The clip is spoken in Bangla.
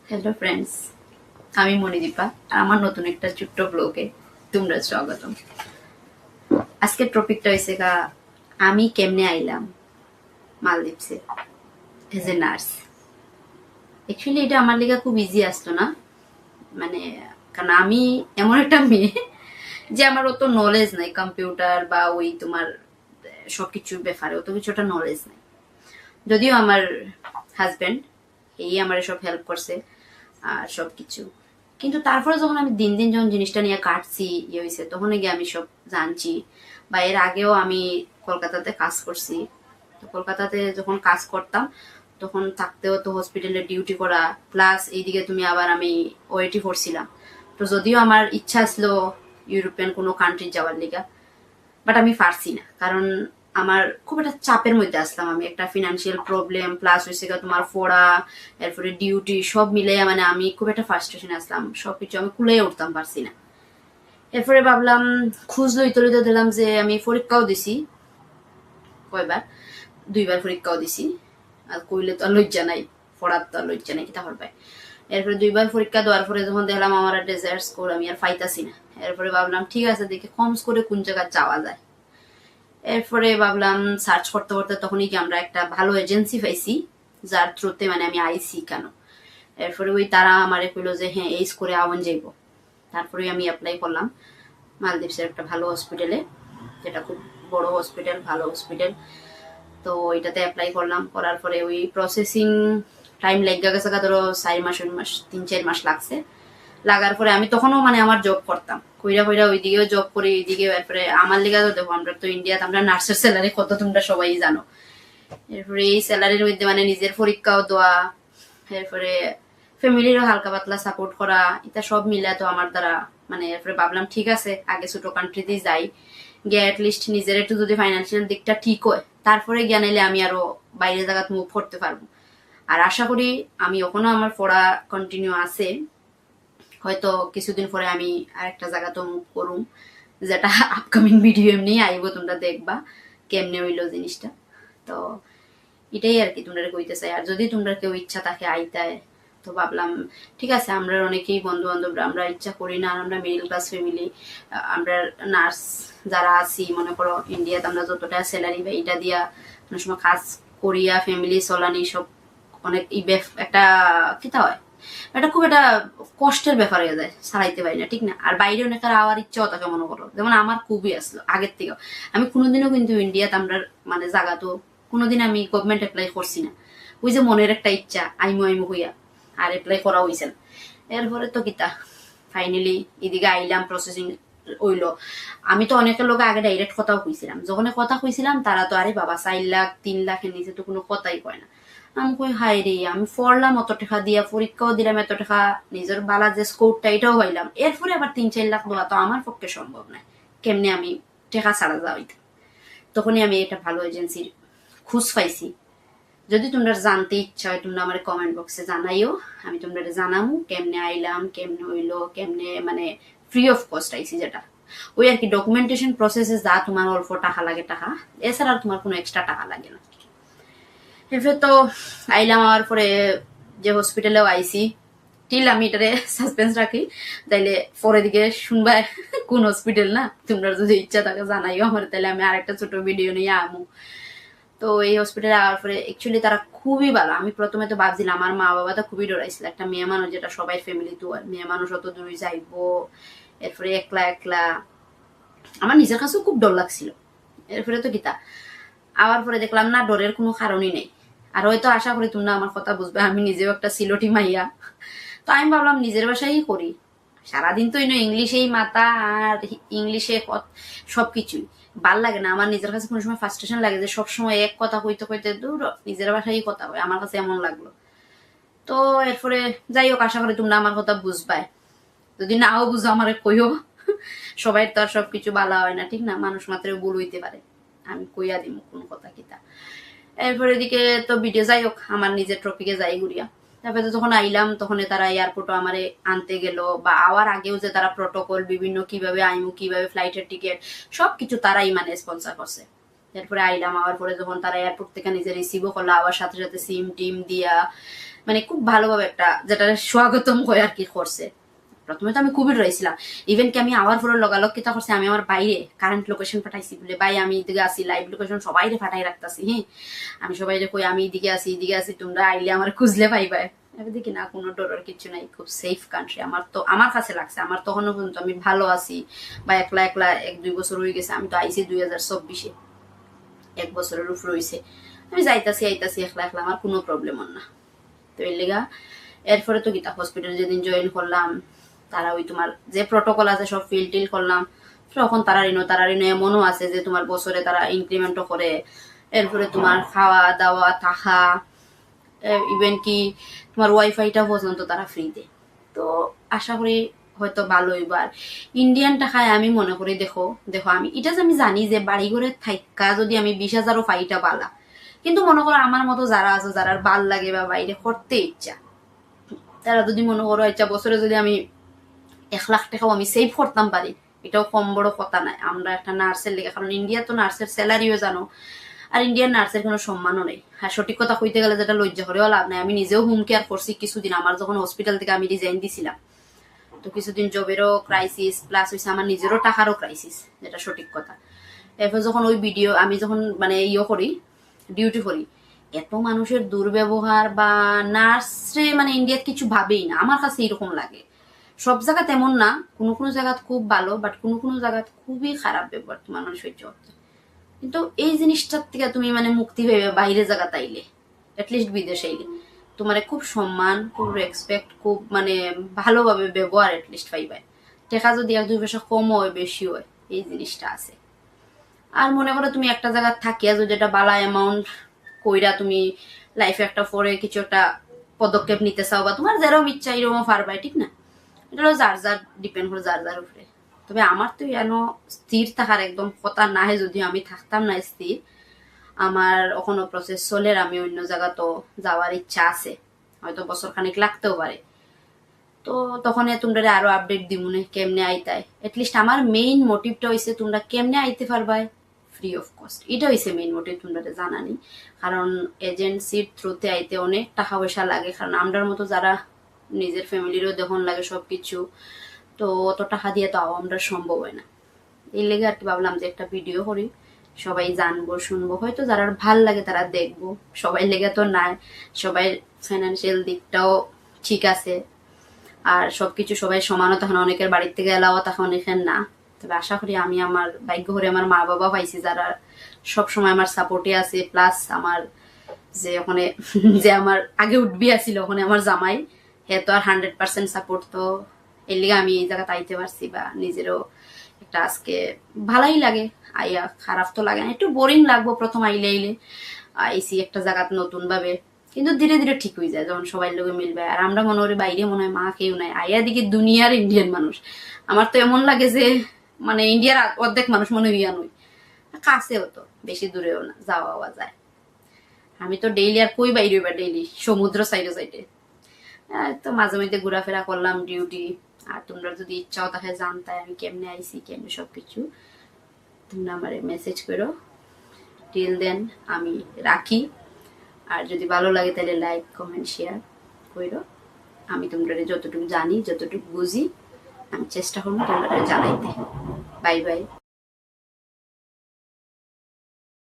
হ্যালো ফ্রেন্ডস, আমি মণিদীপা আর আমার নতুন একটা ছোট্ট ব্লগে তোমরা স্বাগতম। আজকের টপিকটা হয়েছে আমি কেমনে আইলাম মালদ্বীপসে এজ এ নার্স। অ্যাকচুয়ালি এটা আমার লেগে খুব ইজি আসতো না, মানে কারণ আমি এমন একটা মেয়ে যে আমার অত নলেজ নাই কম্পিউটার বা ওই তোমার সবকিছুর ব্যাপারে অত কিছুটা নলেজ নাই। যদিও আমার হাজবেন্ড এই আমার সব হেল্প করছে আর সবকিছু, কিন্তু তারপরে যখন আমি দিন দিন যখন জিনিসটা নিয়ে কাটছি ইয়ে হয়েছে তখন গিয়ে আমি সব জানছি। বা এর আগেও আমি কলকাতাতে কাজ করছি, তো কলকাতাতে যখন কাজ করতাম তখন থাকতেও তো হসপিটালে ডিউটি করা, প্লাস এইদিকে তুমি আবার আমি ওয়েটি করছিলাম। তো যদিও আমার ইচ্ছা ছিল ইউরোপিয়ান কোনো কান্ট্রি যাওয়ার লিগা, বাট আমি পারছি না, কারণ আমার খুব একটা চাপের মধ্যে আসলাম। আমি একটা ফিনান্সিয়াল প্রবলেম প্লাস হয়েছে তোমার পড়া, এরপরে ডিউটি সব মিলে মানে আমি খুব একটা ফ্রাস্ট্রেশন আসলাম, সবকিছু আমি কুলিয়ে উঠতাম পারছি না। এরপরে ভাবলাম, খুঁজ লইতে লইতে দিলাম যে আমি পরীক্ষাও দিছি কয়বার, 2বার পরীক্ষাও দিছি। আর কইলে তো আর লজ্জা নাই, পড়ার তো আর লজ্জা নাই, কিতা করবে। এরপরে 2বার পরীক্ষা দেওয়ার পরে যখন দেখলাম আমার ডেজার্ট স্কোর আমি আর পাইতাছি না, এরপরে ভাবলাম ঠিক আছে দেখে কম করে কোন জায়গায় যাওয়া যায়। এরপরে ভাবলাম সার্চ করতে করতে তখনই কি আমরা একটা ভালো এজেন্সি পাইছি যার থ্রুতে মানে আমি আইসি কেন। এরপরে ওই তারা আমারে কইলো যে হ্যাঁ এই করে আওয়ান যাইব। তারপরে আমি অ্যাপ্লাই করলাম মালদ্বীপসের একটা ভালো হসপিটালে, যেটা খুব বড় হসপিটাল, ভালো হসপিটাল। তো এটাতে অ্যাপ্লাই করলাম, করার পরে ওই প্রসেসিং টাইম লেগে গেছে ধরো 4 মাস, 3 মাস 3-4 মাস লাগছে। লাগার পরে আমি তখনও মানে আমার জব করতাম, কইরা কইরা ওইদিকেও জব করি ওইদিকে। এরপরে আমার লিগা তো দেখো আমরা তো ইন্ডিয়াতে আমরা নার্সের স্যালারি কত তোমরা সবাই জানো। এরপরে এই স্যালারির মধ্যে মানে নিজের পরীক্ষাও দেওয়া, এরপরে ফ্যামিলিরও হালকা পাতলা সাপোর্ট করা, এটা সব মিলে তো আমার দ্বারা মানে। এরপরে ভাবলাম ঠিক আছে আগে ছোট কান্ট্রিতেই যাই, গিয়ে অ্যাটলিস্ট নিজের একটু যদি ফাইন্যান্সিয়াল দিকটা ঠিক হয় তারপরে গিয়ে নিলে আমি আরো বাইরে জায়গায় মুভ করতে পারবো। আর আশা করি আমি ওখানেও আমার পড়া কন্টিনিউ আছে, হয়তো কিছুদিন পরে আমি আরেকটা জায়গা তো মুভ করুম, যেটা আপকামিং ভিডিও এমনি আইব, তোমরা দেখবা কেমনে হইলো জিনিসটা। তো এটাই আর কি তোমরা কইতে চাই। আর যদি তোমরা কেউ ইচ্ছা থাকে আইতায়, তো ভাবলাম ঠিক আছে, আমরা অনেকেই বন্ধু বান্ধবরা আমরা ইচ্ছা করি না, আর আমরা মিডল ক্লাস ফ্যামিলি, আমরা নার্স যারা আছি মনে করো ইন্ডিয়াতে আমরা যতটা স্যালারি বা এটা দিয়া অনেক সময় কাজ করিয়া ফ্যামিলি চলানি সব অনেক একটা কিতা হয়, এটা খুব একটা কষ্টের ব্যাপার হয়ে যায়, চালাইতে পারি না, ঠিক না। আর বাইরে অনেক আওয়ার ইচ্ছাও থাকে মনে করো, যেমন আমার খুবই আসলো আগের থেকে। আমি কোনোদিনও কিন্তু ইন্ডিয়াতে আমরা মানে জায়গা তো কোনোদিন আমি গভর্নমেন্ট অ্যাপ্লাই করছি না, ওই যে মনের একটা ইচ্ছা আইমু আইমু হইয়া, আর অ্যাপ্লাই করা হয়েছে না। এরপরে তো কিতা ফাইনালি এদিকে আইলাম, প্রসেসিং হইলো। আমি তো অনেকের লোক আগে ডাইরেক্ট কথাও কইছিলাম, যখন কথা কইছিলাম তারা তো আরে বাবা 4 লাখ 3 লাখের নিচে তো কোনো কথাই কয় না। আমি কই হাই রে, আমি পড়লাম অত টাকা দিয়া, পরীক্ষাও দিলাম এত টাকা, নিজের বালা যে স্কোরটা এটাও হইলাম, এরপরে আবার 3-4 লাখ দেওয়া তো আমার পক্ষে সম্ভব নয়। কেমনে আমি টাকা ছাড়া যাওয়াইতাম। তখনই আমি একটা ভালো এজেন্সির খুঁজ পাইছি। যদি তোমরা জানতে ইচ্ছা হয় তোমরা আমার কমেন্ট বক্সে জানাইও, আমি তোমরা জানামু কেমনে আইলাম, কেমনে হইলো, কেমনে মানে ফ্রি অফ কস্ট আইসি, যেটা ওই আর কি ডকুমেন্টেশন প্রসেসে যা তোমার অল্প টাকা লাগে টাকা, এছাড়া তোমার কোনো এক্সট্রা টাকা লাগে না। এরপরে তো আইলাম, আমার পরে যে হসপিটালেও আইসি, টিল আমি এটারে সাসপেন্স রাখি, তাইলে পরে দিকে শুনবা কোন হসপিটাল না, তোমরা যদি ইচ্ছা থাকে জানাইও আমার, তাহলে আমি আরেকটা ছোট ভিডিও নিয়ে আমু। তো এই হসপিটালে আওয়ার পরে অ্যাকচুয়ালি তারা খুবই ভালো। আমি প্রথমে তো ভাবছিলাম, আমার মা বাবা তো খুবই ডরাইছিল, একটা মেয়ে মানুষ যেটা সবাই ফ্যামিলি তো মেয়ে মানুষ অত দূরে যাইবো, এরপরে একলা একলা, আমার নিজের কাছেও খুব ডর লাগছিল। এরপরে তো গীতা আওয়ার পরে দেখলাম না, ডরের কোনো কারণই নেই। আর হয়তো আশা করি তোমরা আমার কথা বুঝবে, আমি নিজেও একটা সিলোটি মাইয়া। তো আমি ভাবলাম নিজের বাসায়ই করি, সারাদিন তো ইংলিশেই মাথা, আর ইংলিশে সবকিছুই ভাল লাগে না আমার। নিজের কাছে কোনো সময় ফ্রাস্ট্রেশন লাগে যে সবসময় এক কথা কইতে কইতে দূর নিজের ভাষায় কথা হয়, আমার কাছে এমন লাগলো। তো এরপরে যাই হোক, আশা করি তোমরা আমার কথা বুঝবাই, যদি নাও বুঝো আমারে কইও। সবাই তো আর সবকিছু বালা হয় না, ঠিক না, মানুষ মাত্র ভুল হইতে পারে, আমি কইয়া দিব কোন কথা কিতা। এরপরে এদিকে তো ভিডিও যাই হোক, আমার নিজের টপিকে যাই ঘুরিয়া। তারপরে তো যখন আইলাম তখন তারা এয়ারপোর্টও আমারে আনতে গেল, বা আওয়ার আগেও যে তারা প্রটোকল বিভিন্ন কিভাবে আইমু, কিভাবে ফ্লাইটের টিকিট সবকিছু তারাই মানে স্পন্সর করছে। এরপরে আইলাম, আবার পরে যখন তারা এয়ারপোর্ট থেকে নিজে রিসিভও করলো, আবার সাথে সাথে সিম টিম দিয়া মানে খুব ভালোভাবে একটা যেটা স্বাগতম করে আর কি করছে। প্রথমে তো আমি খুবই রয়েছিলাম, ইভেন কি আমি আওয়ার পরে লগালগ কিতা করছে, আমি আমার বাইরে কারেন্ট লোকেশন পাঠাইছি বলে, ভাই আমি এদিকে আসি, লাইভ লোকেশন সবাই পাঠাই রাখতেছি। হ্যাঁ, আমি সবাই কই আমি এদিকে আসি, তোমরা আইলে আমার খুঁজলে পাইবাই। এবার দেখি না, কোনো ডরার কিছু নাই, খুব সেফ কান্ট্রি আমার কাছে লাগছে। আমার তখনও পর্যন্ত আমি ভালো আছি, বা একলা 1-2 বছর হয়ে গেছে। আমি তো আইসি 2024-এ, 1 বছরের উপর হয়েছে। আমি যাইতাছি আইতাছি একলা, আমার কোনো প্রবলেম না। তো এর লেগা এরপরে তো গীতা হসপিটাল যেদিন জয়েন করলাম, তারা ওই তোমার যে প্রটোকল আছে সব ফিল করলাম। তখন তারা ঋণ এমনও আছে যে তোমার বছরে তারা ইনক্রিমেন্টও করে। এরপরে তোমার খাওয়া দাওয়া থাকা, ইভেন কি তোমার ওয়াইফাইটা পর্যন্ত তারা ফ্রি দেয়। তো আশা করি হয়তো ভালো এবার ইন্ডিয়ান টাকায় আমি মনে করি দেখো আমি এটা আমি জানি যে বাড়ি ঘরে থাকা যদি আমি 20,000ও ফাইটা পালা, কিন্তু মনে করো আমার মতো যারা আছে, যারা ভাল লাগে বা বাইরে করতে ইচ্ছা, তারা যদি মনে করো ইচ্ছা বছরে যদি আমি 1 লাখ টাকাও আমি সেভ করতাম পারি, এটাও কম বড় কথা নাই। আমরা একটা নার্সের লেগে, কারণ ইন্ডিয়া তো নার্সের স্যালারিও জানো, আর ইন্ডিয়ান নার্সের কোনো সম্মানও নেই। হ্যাঁ, সঠিক কথা কইতে গেলে যেটা লজ্জা করেও লাভ নাই। আমি নিজেও হোম কেয়ার করছি কিছুদিন, আমার যখন হসপিটাল থেকে আমি রিজাইন দিছিলাম, তো কিছুদিন জবেরও ক্রাইসিস প্লাস হয়েছে আমার নিজেরও টাকারও ক্রাইসিস, যেটা সঠিক কথা। এরপর যখন ওই ভিডিও আমি যখন মানে করি, ডিউটি করি, এত মানুষের দুর্ব্যবহার বা নার্সরে মানে ইন্ডিয়াত কিছু ভাবেই না, আমার কাছে এরকম লাগে। সব জায়গা তেমন না, কোনো কোনো জায়গা খুব ভালো, বাট কোনো কোনো জায়গা খুবই খারাপ ব্যবহার তোমার মানে সহ্য করতে। কিন্তু এই জিনিসটার থেকে তুমি মানে মুক্তি পেবে বাইরে জায়গা তাইলে, অ্যাটলিস্ট বিদেশে এলে তোমার খুব সম্মান, খুব রেসপেক্ট, খুব মানে ভালোভাবে ব্যবহার অ্যাটলিস্ট পাইবে। টাকা যদি 1-2 পয়সা কম হয় বেশি হয়, এই জিনিসটা আছে। আর মনে করো তুমি একটা জায়গা থাকিয়া যদি একটা বালা অ্যামাউন্ট কইরা তুমি লাইফে একটা পরে কিছু একটা পদক্ষেপ নিতে চাও, বা তোমার যেরকম ইচ্ছা এরকম পারবাই, ঠিক না? এটা হলো যার ডিপেন্ড করে যার উপরে। তবে আমার তো যেন স্থির থাকার একদম কথা না হয়, যদিও আমি থাকতাম না স্থির, আমার এখনো প্রসেস চলে, আমি অন্য জায়গা তো যাওয়ার ইচ্ছা আছে, হয়তো বছর খানিক লাগতেও পারে। তো তখন তোমরা আরো আপডেট দিমুনে কেমনে আইতাই। এটলিস্ট আমার মেইন মোটিভটা হইছে তোমরা কেমনে আইতে পারবাই ফ্রি অফ কস্ট, এটা হইছে মেইন মোটিভ তোমরা জানানি। কারণ এজেন্সির থ্রুতে আইতে অনেক টাকা পয়সা লাগে, কারণ আমরার মতো যারা নিজের ফ্যামিলিরও দেখুন লাগে সবকিছু, তো অত টাকা দিয়ে তো আমরা সম্ভব হয় না। এই লেগে আর কি ভাবলাম যে একটা ভিডিও করি, সবাই জানবো শুনবো, হয়তো যারা ভাল লাগে তারা দেখবো, সবাই লেগে তো নাই, সবাই ফাইন্যান্সিয়াল দিকটাও ঠিক আছে, আর সবকিছু সবাই সমানও তখন অনেকের বাড়ির থেকে এলাও তখন অনেকের না। তবে আশা করি আমি আমার ভাগ্য করে আমার মা বাবা পাইছি যারা সবসময় আমার সাপোর্টে আছে, প্লাস আমার যে ওখানে যে আমার আগে উঠবি আসছিল ওখানে আমার জামাই, হ্যাঁ তো আর 100% সাপোর্ট। তো এর লিগে আমি এই জায়গাতে আইতে পারছি, বা নিজেরও একটা আজকে ভালোই লাগে আইয়া, খারাপ তো লাগে না, একটু বোরিং লাগবো প্রথম আইলে আইসি একটা জায়গাতে নতুন ভাবে, কিন্তু ধীরে ধীরে ঠিক হয়ে যায় যখন সবাই লোকে মিলবে। আর আমরা মনে করি বাইরে মনে হয় মা কেউ নাই, আইয়া দিকে দুনিয়ার ইন্ডিয়ান মানুষ। আমার তো এমন লাগে যে মানে ইন্ডিয়ার অর্ধেক মানুষ মনে হইয়া নই, কাছেও তো বেশি দূরেও না, যাওয়া যায়। আমি তো ডেইলি আর কই বাইরে বা ডেইলি সমুদ্র সাইডে তো মাঝে মধ্যে ঘোরাফেরা করলাম ডিউটি। আর তোমরা যদি ইচ্ছাও তাকে জানতে আমি কেমনে আইসি কেমনে সবকিছু, তোমরা আমার মেসেজ করো। টিল দেন আমি রাখি, আর যদি ভালো লাগে তাহলে লাইক কমেন্ট শেয়ার করো। আমি তোমরা যতটুকু জানি যতটুকু বুঝি আমি চেষ্টা করবো তোমরা জানাইতে। Bye bye.